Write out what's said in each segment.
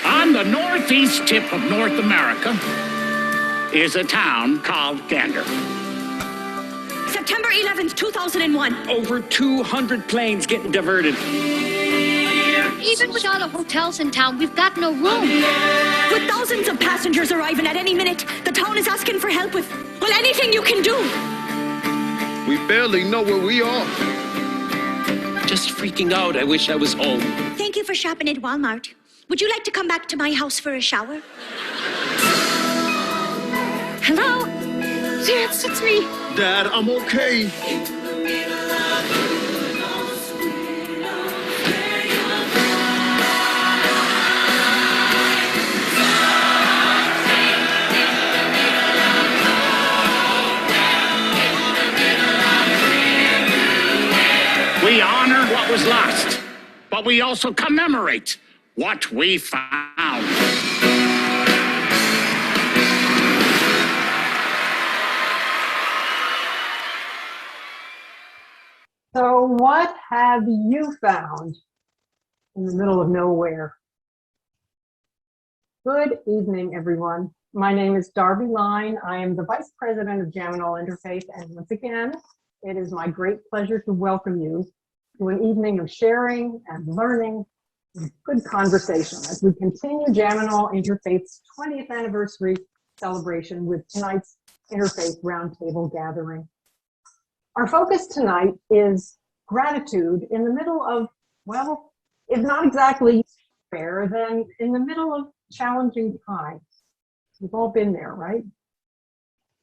On the northeast tip of North America is a town called Gander. September 11th, 2001. Over 200 planes getting diverted. Even with all the hotels in town, we've got no room. With thousands of passengers arriving at any minute, the town is asking for help with, well, anything you can do. We barely know where we are. Just freaking out. I wish I was home. Thank you for shopping at Walmart. Would you like to come back to my house for a shower? Hello? Yes, it's me. Dad, I'm okay. We honor what was lost, but we also commemorate what we found. So what have you found in the middle of nowhere? Good evening, everyone. My name is Darby Line. I am the Vice President of ALL Interfaith, and once again, it is my great pleasure to welcome you to an evening of sharing and learning and good conversation as we continue ALL Interfaith's 20th anniversary celebration with tonight's Interfaith Roundtable gathering. Our focus tonight is gratitude in the middle of, well, if not exactly fair, then in the middle of challenging times. We've all been there, right?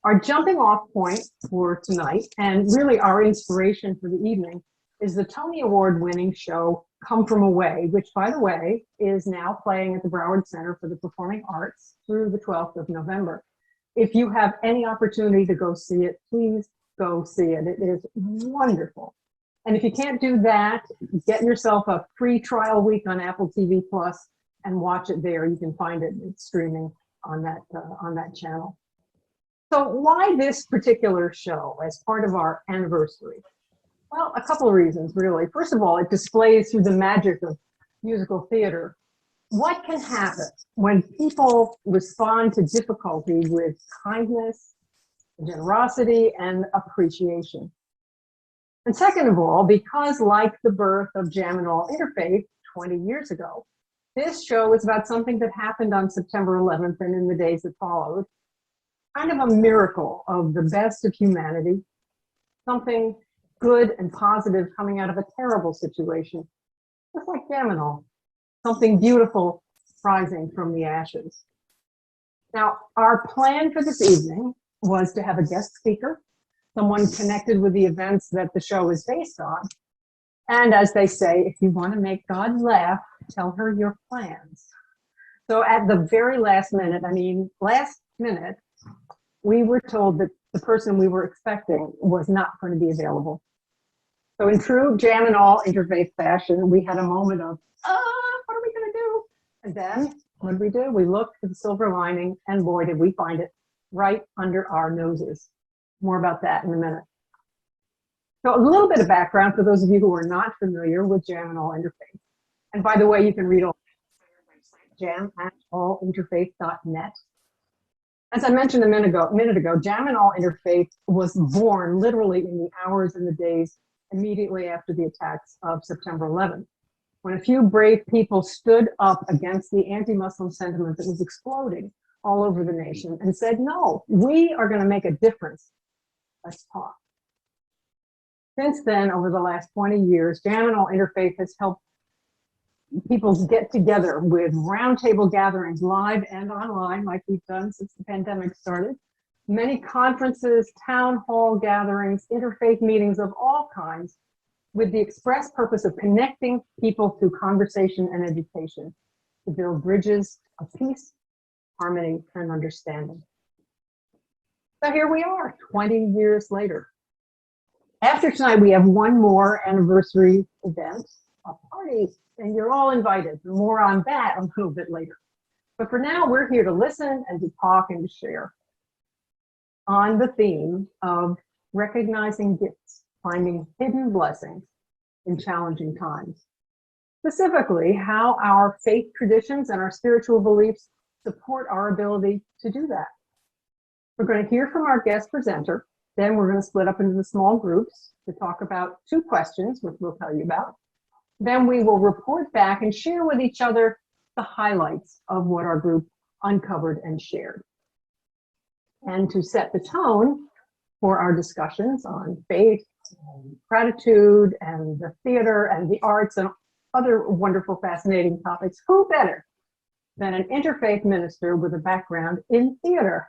Our jumping off point for tonight, and really our inspiration for the evening, is the Tony Award winning show Come From Away, which, by the way, is now playing at the Broward Center for the Performing Arts through the 12th of November. If you have any opportunity to go see it, please go see it. It is wonderful. And if you can't do that, get yourself a free trial week on Apple TV Plus and watch it there. You can find it. It's streaming on that channel. So why this particular show as part of our anniversary? Well, a couple of reasons, really. First of all, it displays through the magic of musical theater what can happen when people respond to difficulty with kindness, generosity, and appreciation. And second of all, because like the birth of ALL Interfaith 20 years ago, this show is about something that happened on September 11th and in the days that followed, kind of a miracle of the best of humanity, something good and positive coming out of a terrible situation, just like ALL, something beautiful rising from the ashes. Now, our plan for this evening was to have a guest speaker, someone connected with the events that the show is based on. And as they say, if you want to make God laugh, tell her your plans. So at the very last minute, we were told that the person we were expecting was not going to be available. So in true ALL Interfaith fashion, we had a moment of, what are we going to do? And then what did we do? We looked for the silver lining, and boy, did we find it right under our noses. More about that in a minute. So a little bit of background for those of you who are not familiar with ALL Interfaith. And by the way, you can read all jam@allinterfaith.net. As I mentioned a minute ago, ALL Interfaith was born literally in the hours and the days immediately after the attacks of September 11th, when a few brave people stood up against the anti-Muslim sentiment that was exploding all over the nation and said, no, we are going to make a difference. Let's talk. Since then, over the last 20 years, ALL Interfaith has helped people get together with roundtable gatherings, live and online, like we've done since the pandemic started. Many conferences, town hall gatherings, interfaith meetings of all kinds, with the express purpose of connecting people through conversation and education to build bridges of peace, harmony, and understanding. So here we are, 20 years later. After tonight, we have one more anniversary event, a party, and you're all invited. More on that a little bit later. But for now, we're here to listen and to talk and to share on the theme of recognizing gifts, finding hidden blessings in challenging times. specifically how our faith traditions and our spiritual beliefs support our ability to do that. We're going to hear from our guest presenter. Then we're going to split up into the small groups to talk about 2 questions, which we'll tell you about. Then we will report back and share with each other the highlights of what our group uncovered and shared. And to set the tone for our discussions on faith, and gratitude, and the theater, and the arts, and other wonderful, fascinating topics, who better than an interfaith minister with a background in theater?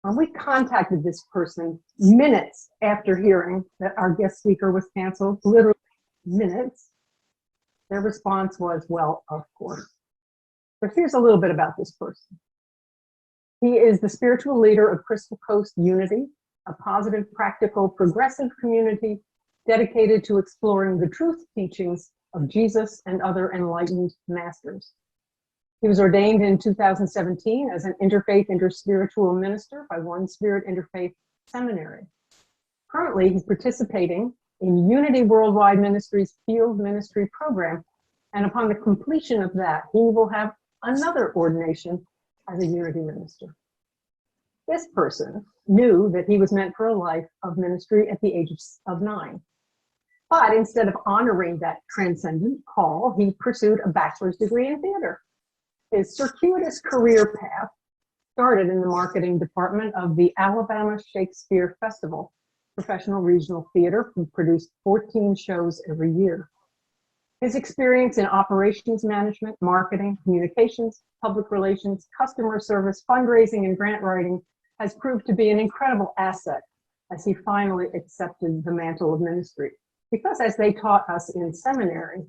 When we contacted this person minutes after hearing that our guest speaker was canceled, literally minutes, their response was, well, of course. But here's a little bit about this person. He is the spiritual leader of Crystal Coast Unity, a positive, practical, progressive community dedicated to exploring the truth teachings of Jesus and other enlightened masters. He was ordained in 2017 as an interfaith interspiritual minister by One Spirit Interfaith Seminary. Currently, he's participating in Unity Worldwide Ministries Field Ministry Program, and upon the completion of that, he will have another ordination as a Unity minister. This person knew that he was meant for a life of ministry at the age of 9. But instead of honoring that transcendent call, he pursued a bachelor's degree in theater. His circuitous career path started in the marketing department of the Alabama Shakespeare Festival, professional regional theater, who produced 14 shows every year. His experience in operations management, marketing, communications, public relations, customer service, fundraising, and grant writing has proved to be an incredible asset as he finally accepted the mantle of ministry. Because as they taught us in seminary,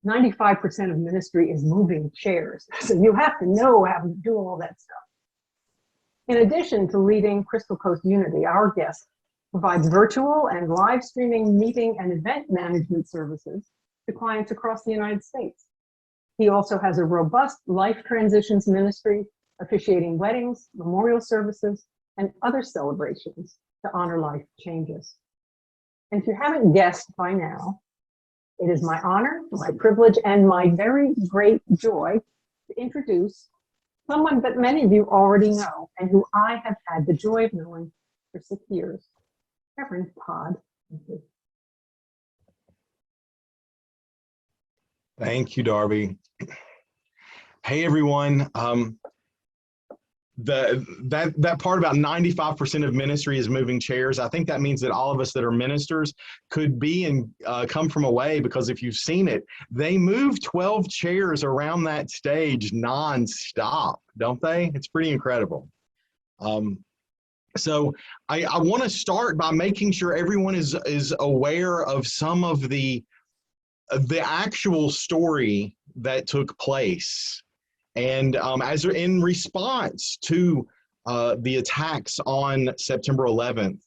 95% of ministry is moving chairs. So you have to know how to do all that stuff. In addition to leading Crystal Coast Unity, our guest provides virtual and live streaming meeting and event management services to clients across the United States. He also has a robust life transitions ministry, officiating weddings, memorial services, and other celebrations to honor life changes. And if you haven't guessed by now, it is my honor, my privilege, and my very great joy to introduce someone that many of you already know and who I have had the joy of knowing for 6 years, Reverend Todd. Thank you, Darby. Hey, everyone. That part about 95% of ministry is moving chairs. I think that means that all of us that are ministers could be and come from away, because if you've seen it, they move 12 chairs around that stage nonstop, don't they? It's pretty incredible. So I want to start by making sure everyone is aware of some of the actual story that took place. And as in response to the attacks on September 11th,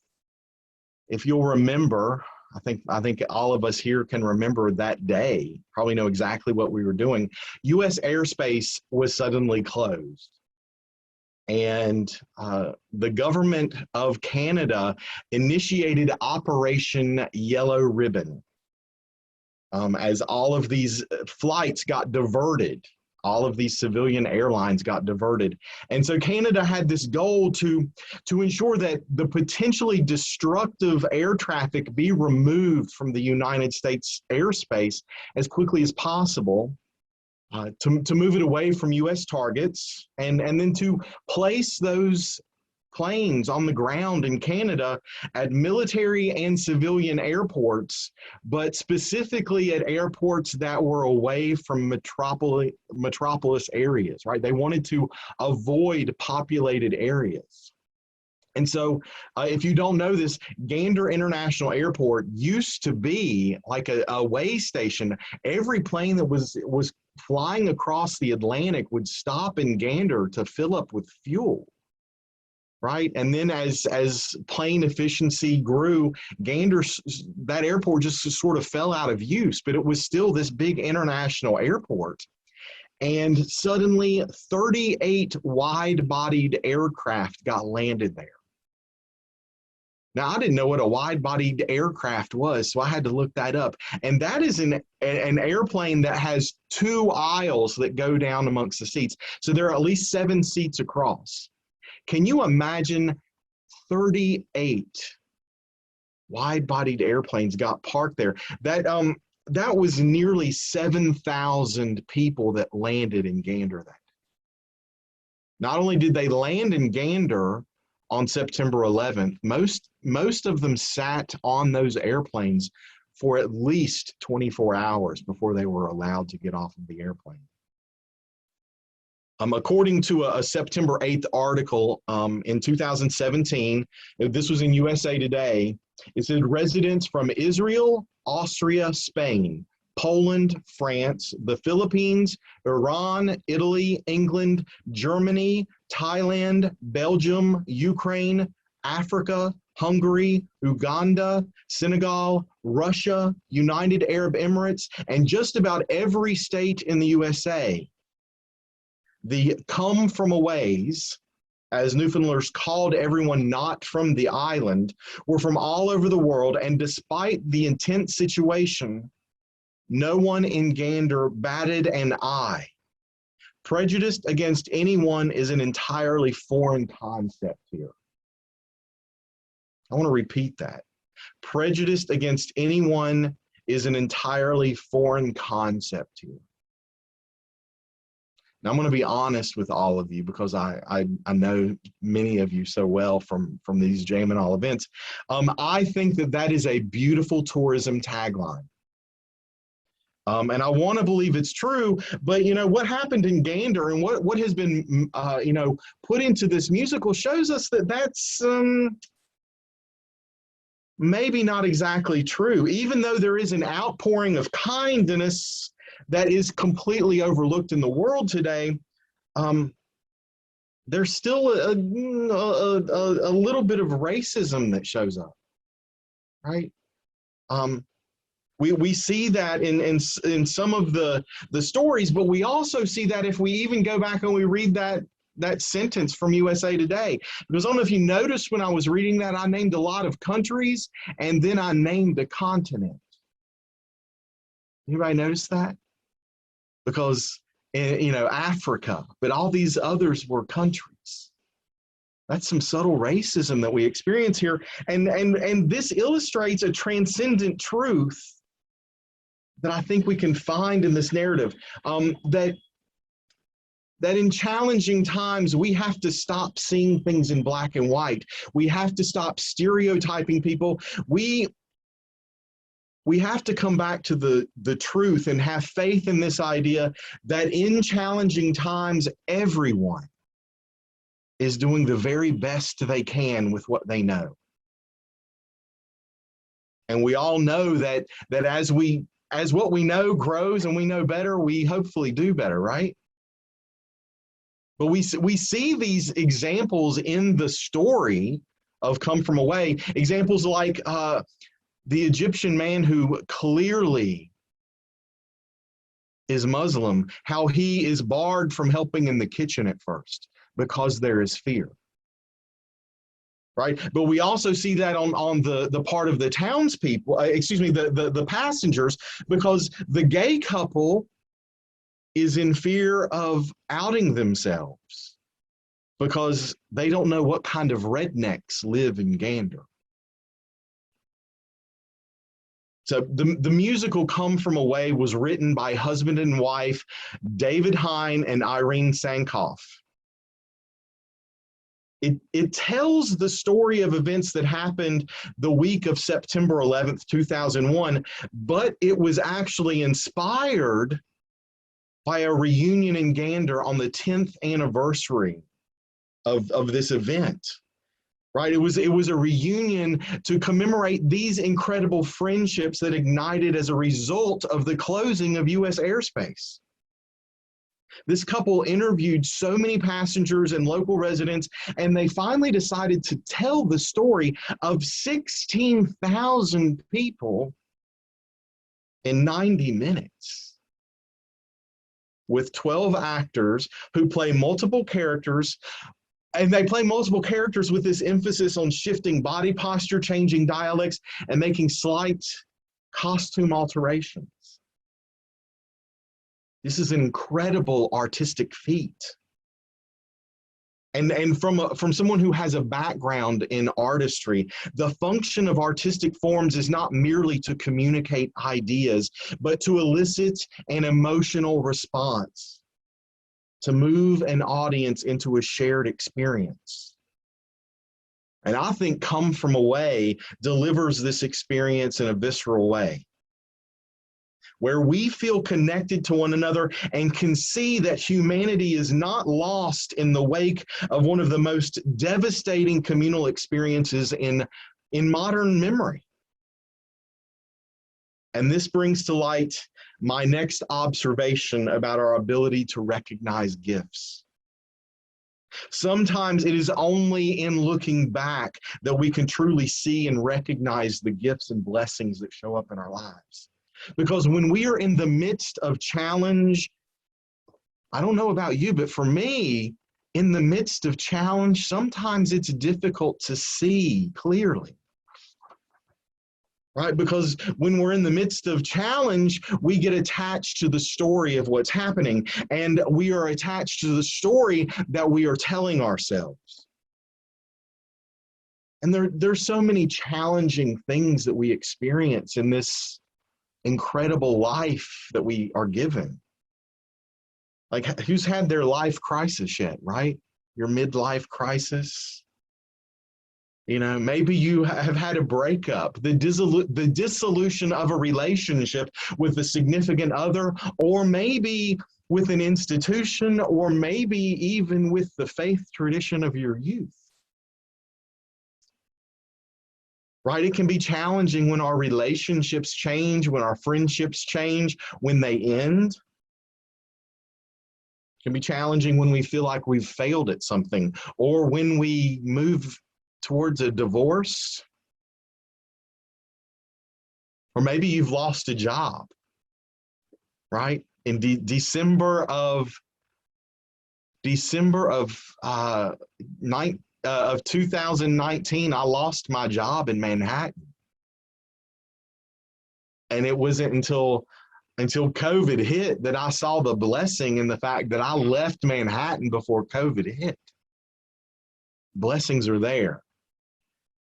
if you'll remember, I think all of us here can remember that day, probably know exactly what we were doing. U.S. airspace was suddenly closed. And the government of Canada initiated Operation Yellow Ribbon as all of these flights got diverted. All of these civilian airlines got diverted. And so Canada had this goal to ensure that the potentially destructive air traffic be removed from the United States airspace as quickly as possible, to move it away from U.S. targets, and then to place those planes on the ground in Canada at military and civilian airports, but specifically at airports that were away from metropolis areas, right? They wanted to avoid populated areas. And so if you don't know this, Gander International Airport used to be like a way station. Every plane that was flying across the Atlantic would stop in Gander to fill up with fuel. Right, and then as plane efficiency grew, Gander, that airport just sort of fell out of use, but it was still this big international airport. And suddenly 38 wide-bodied aircraft got landed there. Now, I didn't know what a wide-bodied aircraft was, so I had to look that up. And that is an airplane that has 2 aisles that go down amongst the seats. So there are at least 7 seats across. Can you imagine 38 wide-bodied airplanes got parked there? That was nearly 7,000 people that landed in Gander that day. Not only did they land in Gander on September 11th, most of them sat on those airplanes for at least 24 hours before they were allowed to get off of the airplane. According to a September 8th article in 2017, this was in USA Today, it said residents from Israel, Austria, Spain, Poland, France, the Philippines, Iran, Italy, England, Germany, Thailand, Belgium, Ukraine, Africa, Hungary, Uganda, Senegal, Russia, United Arab Emirates, and just about every state in the USA. The come from aways, as Newfoundlanders called everyone not from the island, were from all over the world, and despite the intense situation, no one in Gander batted an eye. Prejudice against anyone is an entirely foreign concept here. I want to repeat that. Prejudice against anyone is an entirely foreign concept here. Now, I'm going to be honest with all of you because I know many of you so well from these JMNL events. I think that is a beautiful tourism tagline. And I want to believe it's true, but what happened in Gander and what has been put into this musical shows us that that's maybe not exactly true. Even though there is an outpouring of kindness that is completely overlooked in the world today, there's still a little bit of racism that shows up, right? We see that in some of the stories, but we also see that if we even go back and we read that sentence from USA Today. Because I don't know if you noticed when I was reading that, I named a lot of countries and then I named a continent. Anybody notice that? Because Africa, but all these others were countries. That's some subtle racism that we experience here, and this illustrates a transcendent truth that I think we can find in this narrative, that in challenging times, we have to stop seeing things in black and white. We have to stop stereotyping people. We have to come back to the truth and have faith in this idea that in challenging times, everyone is doing the very best they can with what they know. And we all know that as what we know grows and we know better, we hopefully do better, right? But we see these examples in the story of Come From Away, examples like the Egyptian man who clearly is Muslim, how he is barred from helping in the kitchen at first because there is fear. Right? But we also see that on the part of the townspeople, the passengers, because the gay couple is in fear of outing themselves because they don't know what kind of rednecks live in Gander. So the musical Come From Away was written by husband and wife David Hine and Irene Sankoff. It tells the story of events that happened the week of September 11th, 2001, but it was actually inspired by a reunion in Gander on the 10th anniversary of this event. Right? It was a reunion to commemorate these incredible friendships that ignited as a result of the closing of U.S. airspace. This couple interviewed so many passengers and local residents, and they finally decided to tell the story of 16,000 people in 90 minutes. With 12 actors who play multiple characters, And they play multiple characters with this emphasis on shifting body posture, changing dialects, and making slight costume alterations. This is an incredible artistic feat. And from someone who has a background in artistry, the function of artistic forms is not merely to communicate ideas, but to elicit an emotional response, to move an audience into a shared experience. And I think Come From Away delivers this experience in a visceral way, where we feel connected to one another and can see that humanity is not lost in the wake of one of the most devastating communal experiences in modern memory. And this brings to light my next observation about our ability to recognize gifts. Sometimes it is only in looking back that we can truly see and recognize the gifts and blessings that show up in our lives. Because when we are in the midst of challenge, I don't know about you, but for me, in the midst of challenge, sometimes it's difficult to see clearly. Right? Because when we're in the midst of challenge, we get attached to the story of what's happening, and we are attached to the story that we are telling ourselves. And there's so many challenging things that we experience in this incredible life that we are given. Like, who's had their life crisis yet, right? Your midlife crisis. You know, maybe you have had a breakup, the dissolution of a relationship with a significant other, or maybe with an institution, or maybe even with the faith tradition of your youth. Right? It can be challenging when our relationships change, when our friendships change, when they end. It can be challenging when we feel like we've failed at something, or when we move towards a divorce. Or maybe you've lost a job, right? In December of 2019, I lost my job in Manhattan. And it wasn't until COVID hit that I saw the blessing in the fact that I left Manhattan before COVID hit. Blessings are there,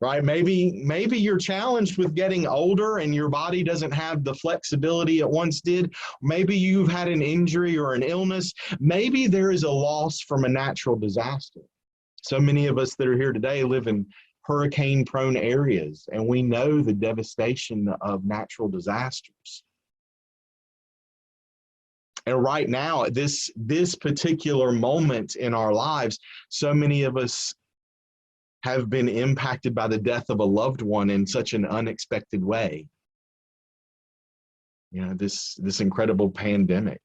right? Maybe you're challenged with getting older and your body doesn't have the flexibility it once did. Maybe you've had an injury or an illness. Maybe there is a loss from a natural disaster. So many of us that are here today live in hurricane-prone areas, and we know the devastation of natural disasters. And right now, at this particular moment in our lives, so many of us have been impacted by the death of a loved one in such an unexpected way. You know, this incredible pandemic.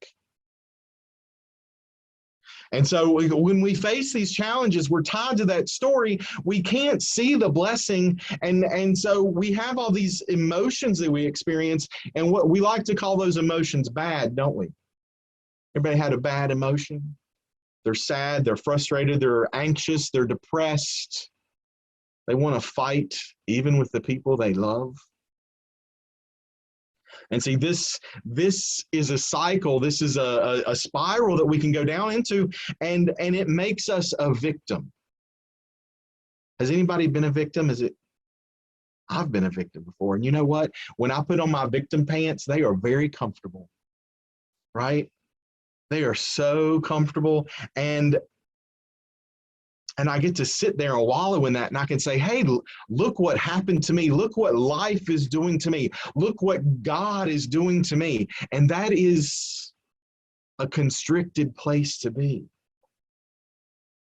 And so when we face these challenges, we're tied to that story. We can't see the blessing. And so we have all these emotions that we experience, and what we like to call those emotions bad, don't we? Everybody had a bad emotion. They're sad, they're frustrated, they're anxious, they're depressed. They want to fight even with the people they love. And see, this is a cycle. This is a spiral that we can go down into, and it makes us a victim. Has anybody been a victim? I've been a victim before. And you know what? When I put on my victim pants, they are very comfortable, right? They are so comfortable. And I get to sit there and wallow in that, and I can say, hey, look what happened to me. Look what life is doing to me. Look what God is doing to me. And that is a constricted place to be.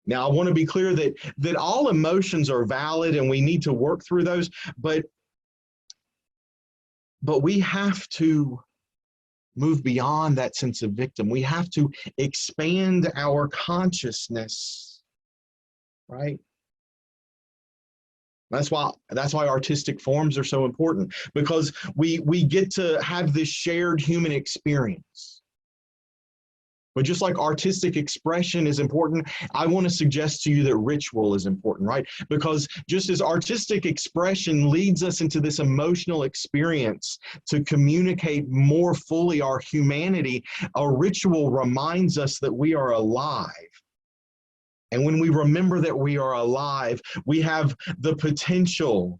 Now, I want to be clear that all emotions are valid and we need to work through those, but we have to move beyond that sense of victim. We have to expand our consciousness. Right? That's why artistic forms are so important, because we get to have this shared human experience. But just like artistic expression is important, I want to suggest to you that ritual is important, right? Because just as artistic expression leads us into this emotional experience to communicate more fully our humanity, a ritual reminds us that we are alive. And when we remember that we are alive, we have the potential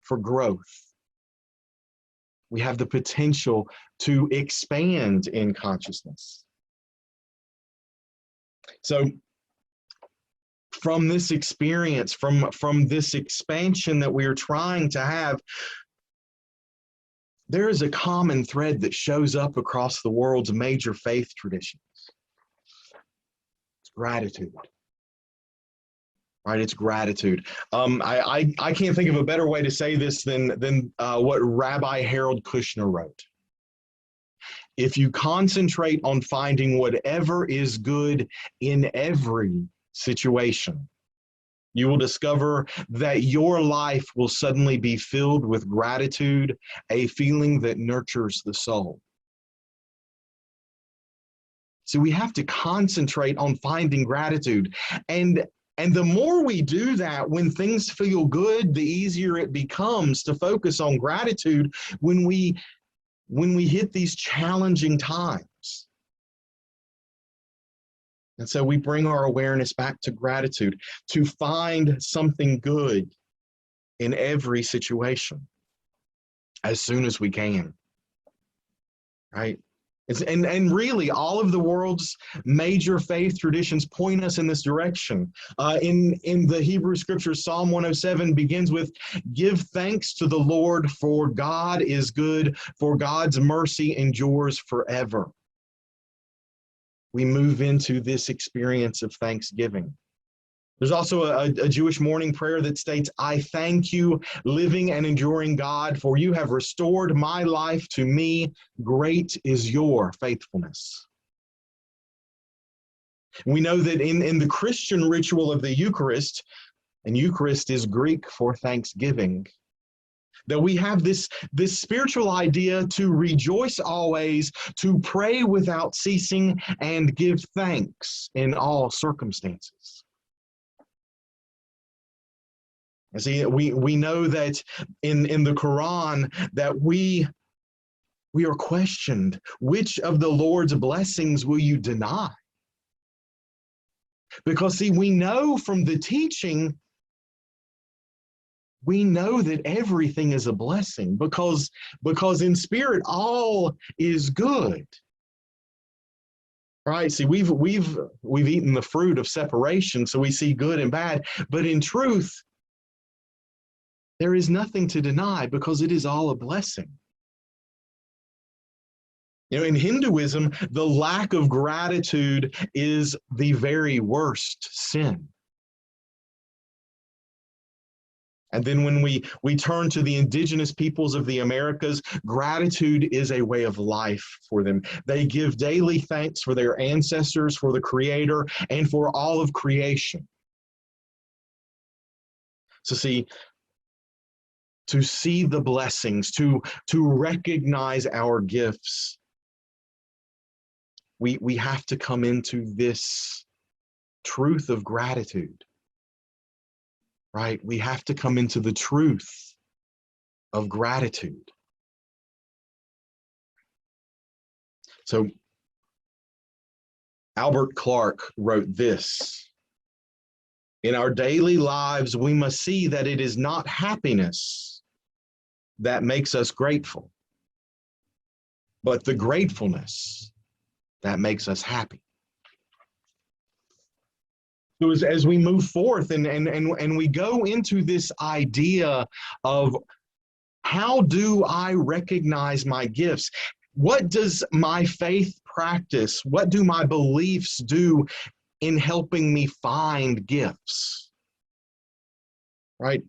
for growth. We have the potential to expand in consciousness. So from this experience, from this expansion that we are trying to have, there is a common thread that shows up across the world's major faith traditions. It's gratitude. Right, it's gratitude. I can't think of a better way to say this than what Rabbi Harold Kushner wrote. If you concentrate on finding whatever is good in every situation, you will discover that your life will suddenly be filled with gratitude, a feeling that nurtures the soul. So we have to concentrate on finding gratitude. And the more we do that, when things feel good, the easier it becomes to focus on gratitude when we hit these challenging times. And so we bring our awareness back to gratitude, to find something good in every situation as soon as we can, right? And really, all of the world's major faith traditions point us in this direction. In the Hebrew scriptures, Psalm 107 begins with, "Give thanks to the Lord, for God is good, for God's mercy endures forever." We move into this experience of thanksgiving. There's also a Jewish morning prayer that states, "I thank you, living and enduring God, for you have restored my life to me. Great is your faithfulness." We know that in the Christian ritual of the Eucharist, and Eucharist is Greek for thanksgiving, that we have this spiritual idea to rejoice always, to pray without ceasing, and give thanks in all circumstances. And see, we know that in the Quran that we are questioned, which of the Lord's blessings will you deny? Because see, we know from the teaching, we know that everything is a blessing because in spirit all is good. Right? See, we've eaten the fruit of separation, so we see good and bad, but in truth, there is nothing to deny because it is all a blessing. You know, in Hinduism, the lack of gratitude is the very worst sin. And then when we turn to the indigenous peoples of the Americas, gratitude is a way of life for them. They give daily thanks for their ancestors, for the Creator, and for all of creation. So see, to see the blessings, to recognize our gifts, we have to come into this truth of gratitude, right? We have to come into the truth of gratitude. So Albert Clark wrote this: "In our daily lives, we must see that it is not happiness that makes us grateful, but the gratefulness that makes us happy." So as we move forth and we go into this idea of how do I recognize my gifts? What does my faith practice? What do my beliefs do in helping me find gifts? Right?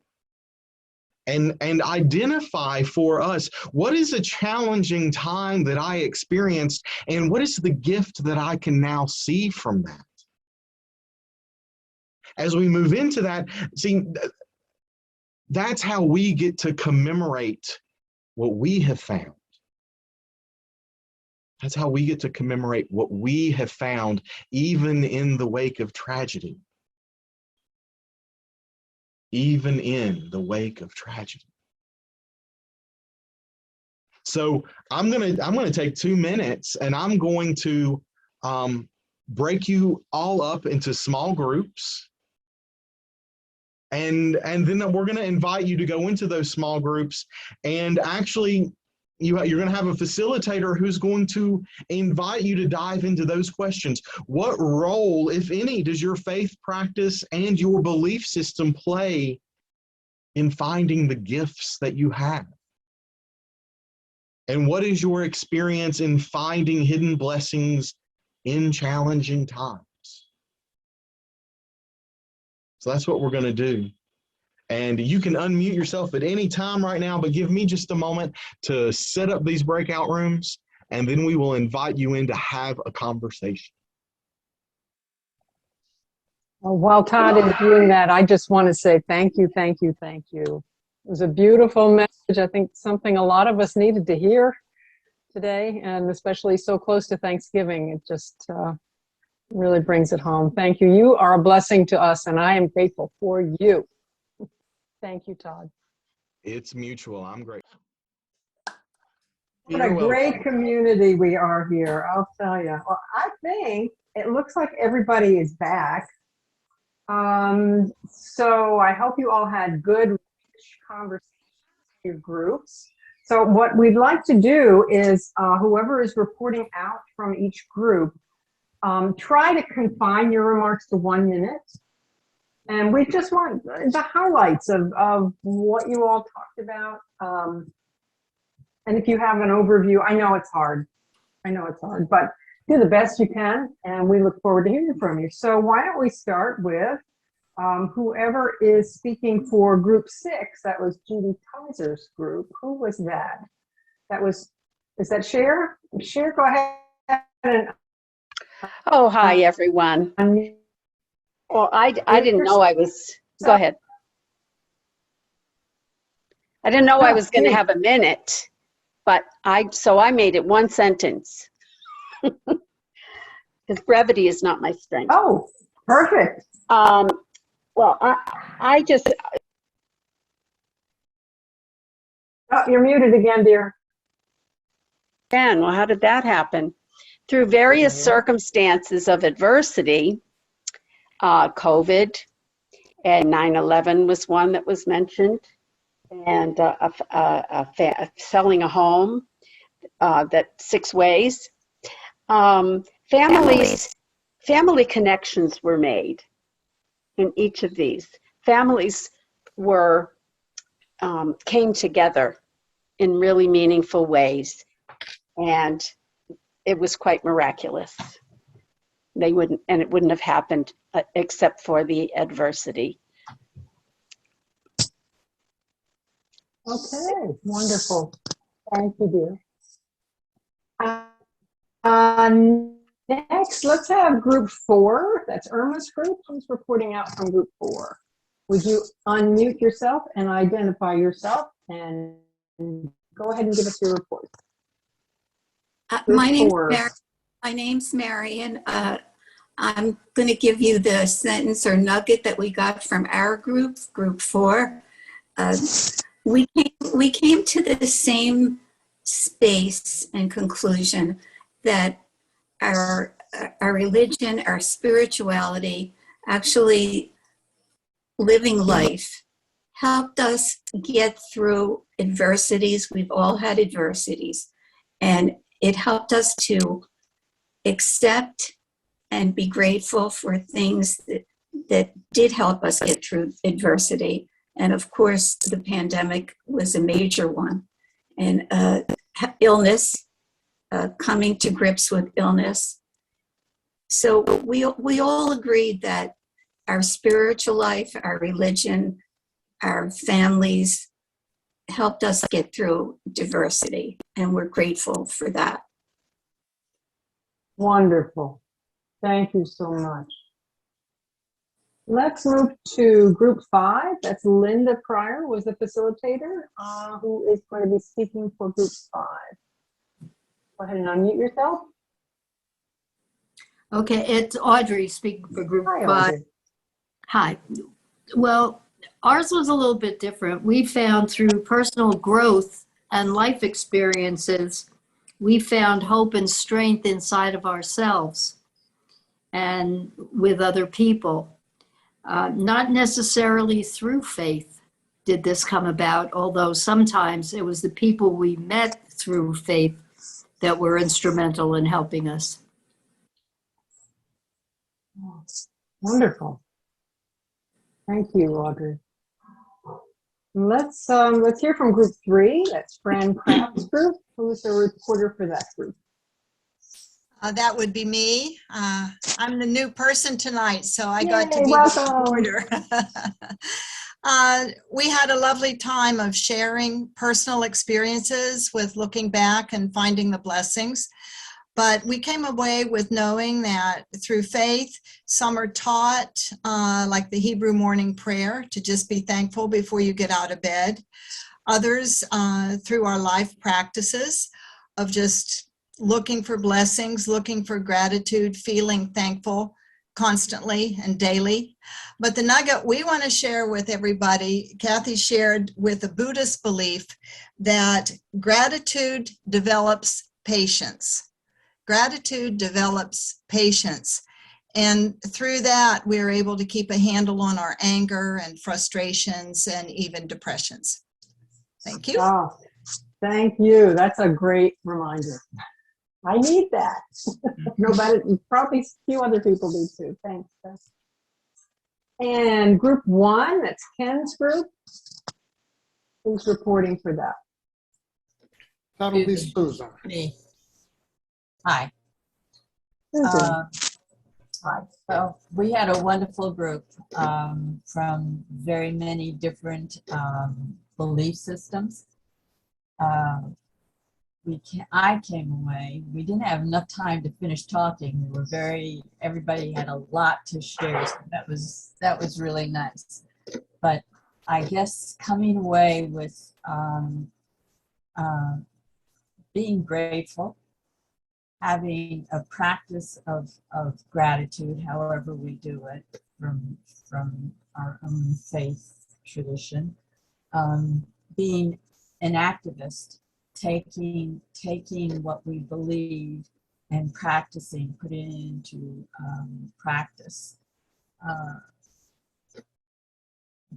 And identify for us, what is a challenging time that I experienced, and what is the gift that I can now see from that? As we move into that, see, that's how we get to commemorate what we have found. That's how we get to commemorate what we have found, even in the wake of tragedy. Even in the wake of tragedy. So I'm gonna take 2 minutes, and I'm going to break you all up into small groups, and then we're going to invite you to go into those small groups, and actually you're going to have a facilitator who's going to invite you to dive into those questions. What role, if any, does your faith practice and your belief system play in finding the gifts that you have? And what is your experience in finding hidden blessings in challenging times? So that's what we're going to do. And you can unmute yourself at any time right now, but give me just a moment to set up these breakout rooms, and then we will invite you in to have a conversation. Well, while Todd is doing that, I just want to say thank you, thank you, thank you. It was a beautiful message. I think something a lot of us needed to hear today, and especially so close to Thanksgiving. It just really brings it home. Thank you. You are a blessing to us, and I am grateful for you. Thank you, Todd. It's mutual. I'm grateful. What a great community we are here, I'll tell you. Well, I think it looks like everybody is back. So I hope you all had good, rich conversations in your groups. So what we'd like to do is whoever is reporting out from each group, try to confine your remarks to 1 minute. And we just want the highlights of what you all talked about. And if you have an overview, I know it's hard, but do the best you can, and we look forward to hearing from you. So why don't we start with whoever is speaking for group 6, that was Judy Kaiser's group. Who was that? Is that Cher? Cher, go ahead. And, oh, hi, everyone. Well, I didn't know I was, go ahead. I didn't know I was going to have a minute, but so I made it 1 sentence. Because brevity is not my strength. Oh, perfect. Well, I just. Oh, you're muted again, dear. Well, how did that happen? Through various circumstances of adversity, COVID and 9/11 was one that was mentioned, and selling a home, that 6 ways. Family connections were made in each of these. Families came together in really meaningful ways, and it was quite miraculous. It wouldn't have happened except for the adversity. Okay, wonderful. Thank you, dear. Next, let's have group 4. That's Irma's group. Who's reporting out from group 4? Would you unmute yourself and identify yourself and go ahead and give us your report? My name's Mary, and I'm going to give you the sentence or nugget that we got from our group, group 4. We came to the same space and conclusion that our religion, our spirituality, actually living life, helped us get through adversities. We've all had adversities, and it helped us to accept and be grateful for things that did help us get through adversity. And of course, the pandemic was a major one. And illness, coming to grips with illness. So we all agreed that our spiritual life, our religion, our families helped us get through diversity, and we're grateful for that. Wonderful. Thank you so much. Let's move to group 5. That's Linda Pryor was the facilitator, who is going to be speaking for group 5. Go ahead and unmute yourself. Okay, it's Audrey speaking for Group Hi, 5. Audrey. Hi. Well, ours was a little bit different. We found through personal growth and life experiences, we found hope and strength inside of ourselves and with other people. Not necessarily through faith did this come about, although sometimes it was the people we met through faith that were instrumental in helping us. Wonderful. Thank you, Audrey. Let's hear from Group 3. That's Fran Kraft's group. Who's the reporter for that group? That would be me. I'm the new person tonight, so I got to Yay, be welcome. the reporter. We had a lovely time of sharing personal experiences with looking back and finding the blessings. But we came away with knowing that through faith, some are taught, like the Hebrew morning prayer, to just be thankful before you get out of bed. Others, through our life practices of just looking for blessings, looking for gratitude, feeling thankful constantly and daily. But the nugget we want to share with everybody, Kathy shared with the Buddhist belief that gratitude develops patience. Gratitude develops patience. And through that, we are able to keep a handle on our anger and frustrations and even depressions. Thank you. Oh, thank you. That's a great reminder. I need that. Nobody, probably a few other people do too. Thanks. And Group 1, that's Ken's group. Who's reporting for that? That'll be Susan. Me. Hi. Susan. Hi. So we had a wonderful group from very many different belief systems. I came away. We didn't have enough time to finish talking. We were everybody had a lot to share. So that was really nice. But I guess coming away with being grateful, having a practice of gratitude, however we do it, from our own faith tradition, being an activist, taking what we believe and practicing, putting it into practice.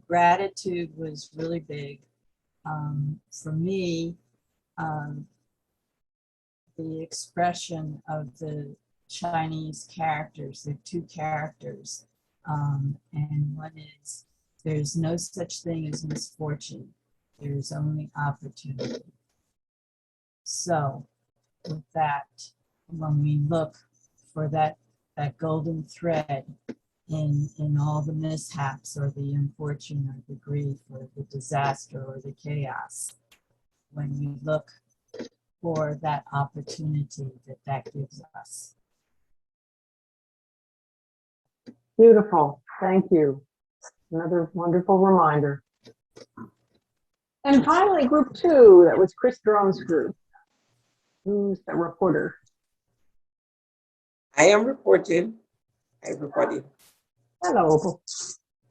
Gratitude was really big for me. The expression of the Chinese characters, the 2 characters, and one is, there's no such thing as misfortune, there's only opportunity. So with that, when we look for that golden thread in all the mishaps or the unfortunate or the grief or the disaster or the chaos, when we look for that opportunity that gives us. Beautiful. Thank you. Another wonderful reminder. And finally, Group 2, that was Chris Drone's group. Who's the reporter? I am reporting. Hi, everybody. Hello.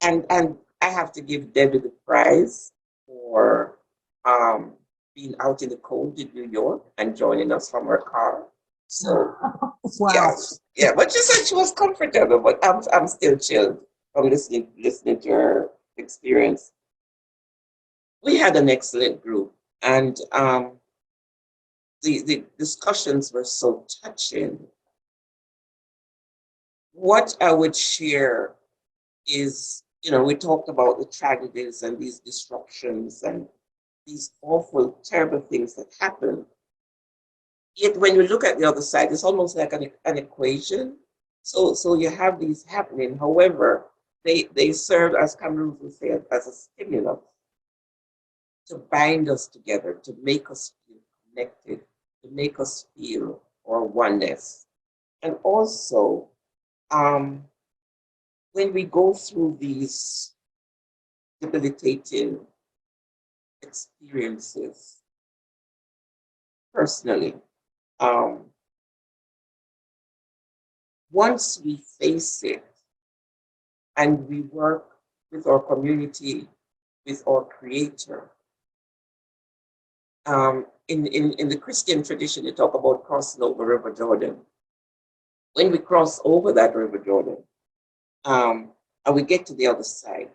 And I have to give Debbie the prize for being out in the cold in New York and joining us from her car. So wow. Yeah, but she said she was comfortable, but I'm still chilled from listening to her experience. We had an excellent group, and the discussions were so touching. What I would share is, we talked about the tragedies and these disruptions and these awful, terrible things that happen. Yet when you look at the other side, it's almost like an equation. So you have these happening. However, they serve, as Cameron would say, as a stimulus to bind us together, to make us feel connected, to make us feel our oneness. And also, when we go through these debilitating experiences personally, Once we face it and we work with our community, with our Creator, in the Christian tradition, they talk about crossing over River Jordan. When we cross over that River Jordan, and we get to the other side,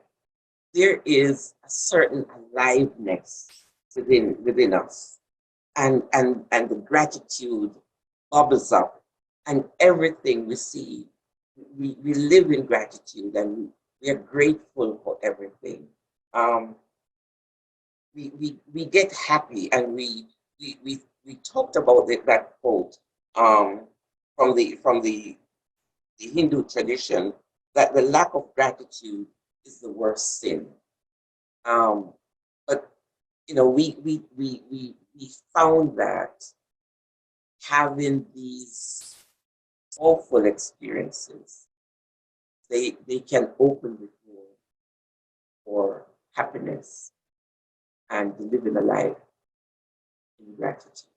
there is a certain aliveness within us, and the gratitude bubbles up, and everything we see, we live in gratitude, and we are grateful for everything. We get happy, and we talked about that quote from the Hindu tradition, that the lack of gratitude is the worst sin. But you know, we found that having these awful experiences, they can open the door for happiness and living a life in gratitude.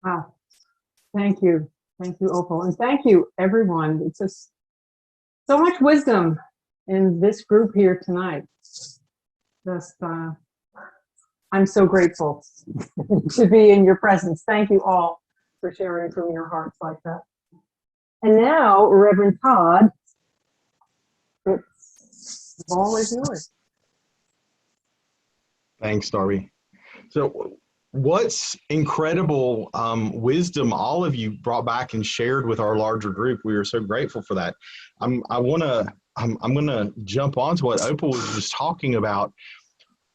Wow. Thank you. Thank you, Opal. And thank you, everyone. It's just so much wisdom in this group here tonight. Just, I'm so grateful to be in your presence. Thank you all for sharing from your hearts like that. And now, Reverend Todd, the ball is yours. Thanks, Darby. So what's incredible wisdom all of you brought back and shared with our larger group. We are so grateful for that. I'm gonna jump onto what Opal was just talking about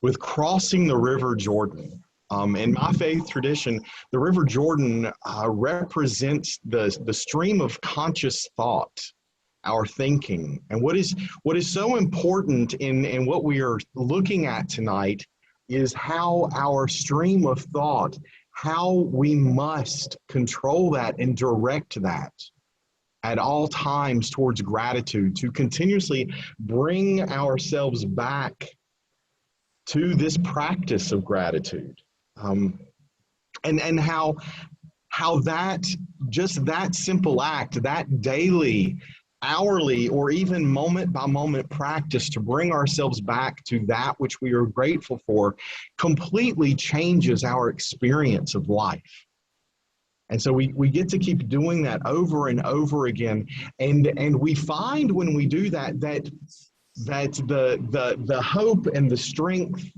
with crossing the River Jordan. In my faith tradition, the River Jordan represents the stream of conscious thought, our thinking. And what is so important in what we are looking at tonight is how our stream of thought, how we must control that and direct that at all times towards gratitude, to continuously bring ourselves back to this practice of gratitude. And how that, just that simple act, that daily, hourly, or even moment by moment practice to bring ourselves back to that which we are grateful for completely changes our experience of life. And so we get to keep doing that over and over again. And we find when we do that, that the hope and the strength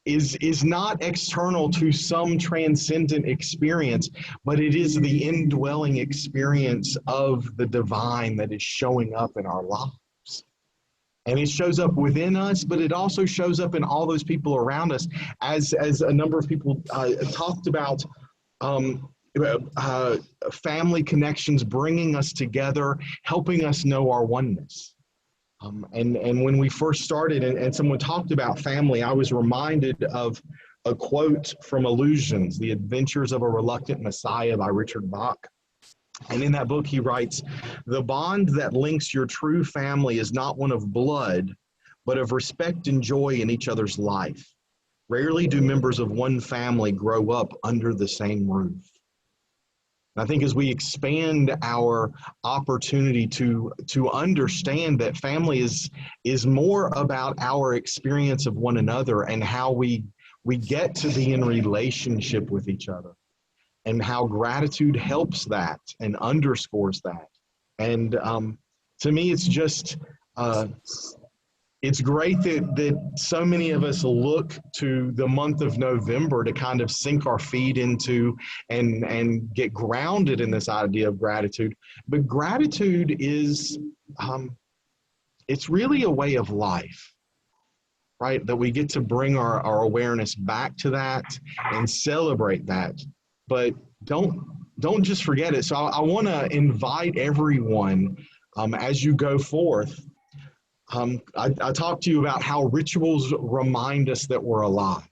is not external to some transcendent experience, but it is the indwelling experience of the divine that is showing up in our lives. And it shows up within us, but it also shows up in all those people around us, as a number of people talked about. Family connections bringing us together, helping us know our oneness. And when we first started and someone talked about family, I was reminded of a quote from Illusions, The Adventures of a Reluctant Messiah by Richard Bach. And in that book, he writes, "The bond that links your true family is not one of blood, but of respect and joy in each other's life. Rarely do members of one family grow up under the same roof." I think as we expand our opportunity to understand that family is more about our experience of one another and how we get to be in relationship with each other, and how gratitude helps that and underscores that. And to me, it's just it's great that so many of us look to the month of November to kind of sink our feet into and get grounded in this idea of gratitude. But gratitude is, it's really a way of life, right? That we get to bring our awareness back to that and celebrate that. But don't just forget it. So I want to invite everyone as you go forth. I talked to you about how rituals remind us that we're alive.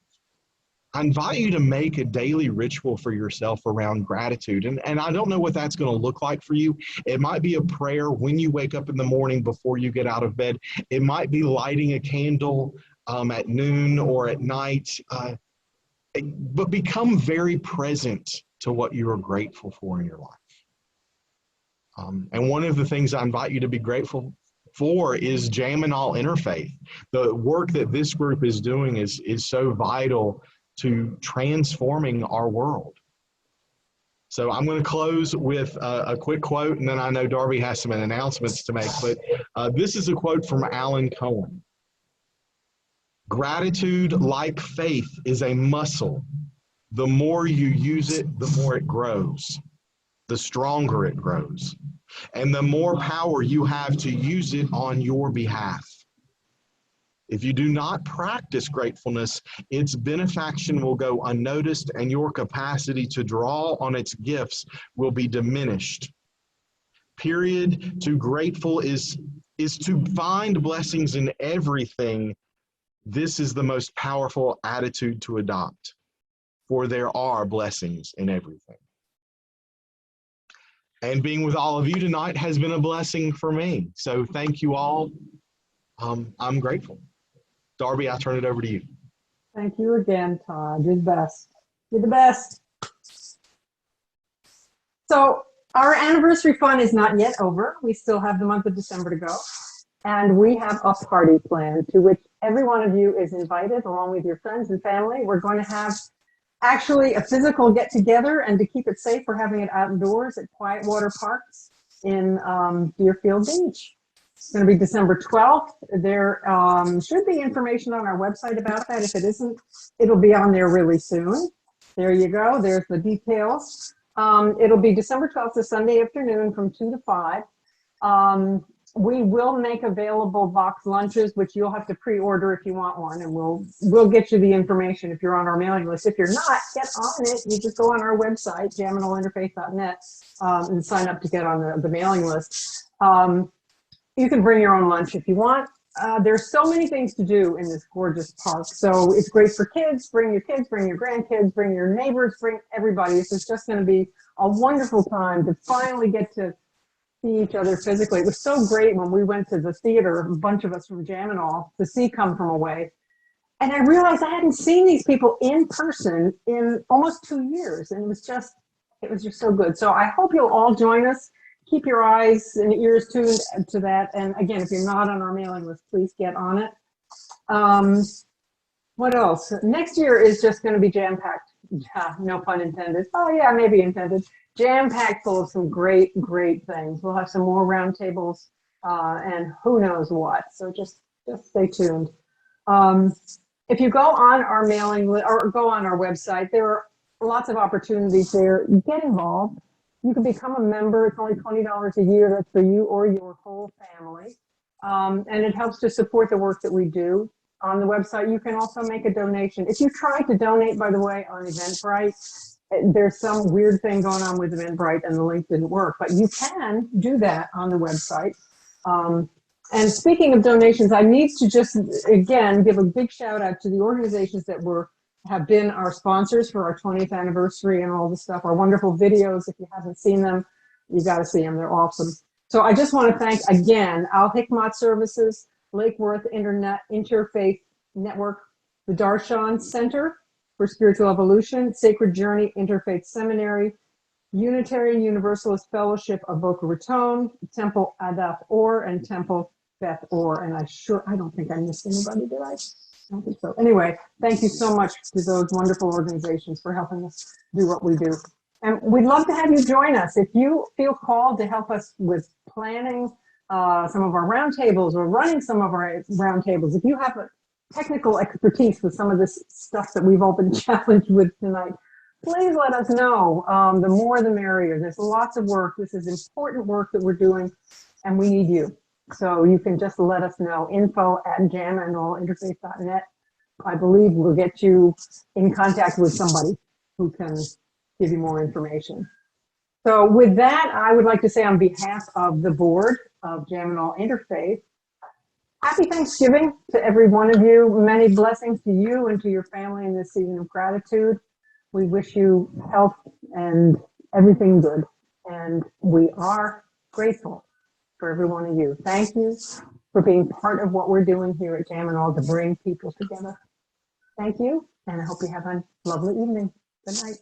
I invite you to make a daily ritual for yourself around gratitude. And I don't know what that's going to look like for you. It might be a prayer when you wake up in the morning before you get out of bed. It might be lighting a candle at noon or at night. but become very present to what you are grateful for in your life. And one of the things I invite you to be grateful for is ALL Interfaith. The work that this group is doing is so vital to transforming our world. So I'm going to close with a quick quote, and then I know Darby has some announcements to make, but this is a quote from Alan Cohen. Gratitude, like faith, is a muscle. The more you use it, the more it grows, the stronger it grows, and the more power you have to use it on your behalf. If you do not practice gratefulness, its benefaction will go unnoticed and your capacity to draw on its gifts will be diminished. Period. To grateful is to find blessings in everything. This is the most powerful attitude to adopt, for there are blessings in everything. And being with all of you tonight has been a blessing for me. So thank you all. I'm grateful. Darby, I turn it over to you. Thank you again, Todd. You're the best. You're the best. So our anniversary fun is not yet over. We still have the month of December to go. And we have a party planned to which every one of you is invited along with your friends and family. We're going to have actually a physical get together, and to keep it safe, we're having it outdoors at Quiet Water Parks in Deerfield Beach. It's going to be December 12th. There should be information on our website about that. If it isn't, it'll be on there really soon. There you go. There's the details. It'll be December 12th, a Sunday afternoon from 2 to 5. We will make available box lunches, which you'll have to pre-order if you want one, and we'll get you the information if you're on our mailing list. If you're not, get on it. You just go on our website, ALLinterfaith.net, and sign up to get on the mailing list. You can bring your own lunch if you want. There's so many things to do in this gorgeous park. So it's great for kids. Bring your kids, bring your grandkids, bring your neighbors, bring everybody. This is just going to be a wonderful time to finally get to see each other physically. It was so great when we went to the theater, a bunch of us from All, to see Come From Away. And I realized I hadn't seen these people in person in almost 2 years. And it was just so good. So I hope you'll all join us. Keep your eyes and ears tuned to that. And again, if you're not on our mailing list, please get on it. What else? Next year is just going to be jam-packed. No pun intended. Oh yeah, maybe intended. Jam-packed full of some great things. We'll have some more roundtables and who knows what. So just stay tuned. If you go on our mailing list or go on our website, there are lots of opportunities there. Get involved. You can become a member. It's only $20 a year. That's for you or your whole family. And it helps to support the work that we do. On the website, you can also make a donation. If you tried to donate, by the way, on Eventbrite, there's some weird thing going on with Eventbrite and the link didn't work, but you can do that on the website. And speaking of donations, I need to just, again, give a big shout out to the organizations that have been our sponsors for our 20th anniversary and all the stuff, our wonderful videos. If you haven't seen them, you got to see them. They're awesome. So I just want to thank, again, Al Hikmat Services, Lake Worth Interfaith Network, the Darshan Center for Spiritual Evolution, Sacred Journey Interfaith Seminary, Unitarian Universalist Fellowship of Boca Raton, Temple Adath Or, and Temple Beth Or. And I don't think I missed anybody, did I? I don't think so. Anyway, thank you so much to those wonderful organizations for helping us do what we do. And we'd love to have you join us. If you feel called to help us with planning some of our roundtables or running some of our roundtables, if you have a technical expertise with some of this stuff that we've all been challenged with tonight, please let us know. The more the merrier. There's lots of work. This is important work that we're doing, and we need you. So you can just let us know. info@ALLinterfaith.net. I believe we'll get you in contact with somebody who can give you more information. So with that, I would like to say on behalf of the board of ALL Interfaith, happy Thanksgiving to every one of you. Many blessings to you and to your family in this season of gratitude. We wish you health and everything good. And we are grateful for every one of you. Thank you for being part of what we're doing here at ALL to bring people together. Thank you, and I hope you have a lovely evening. Good night.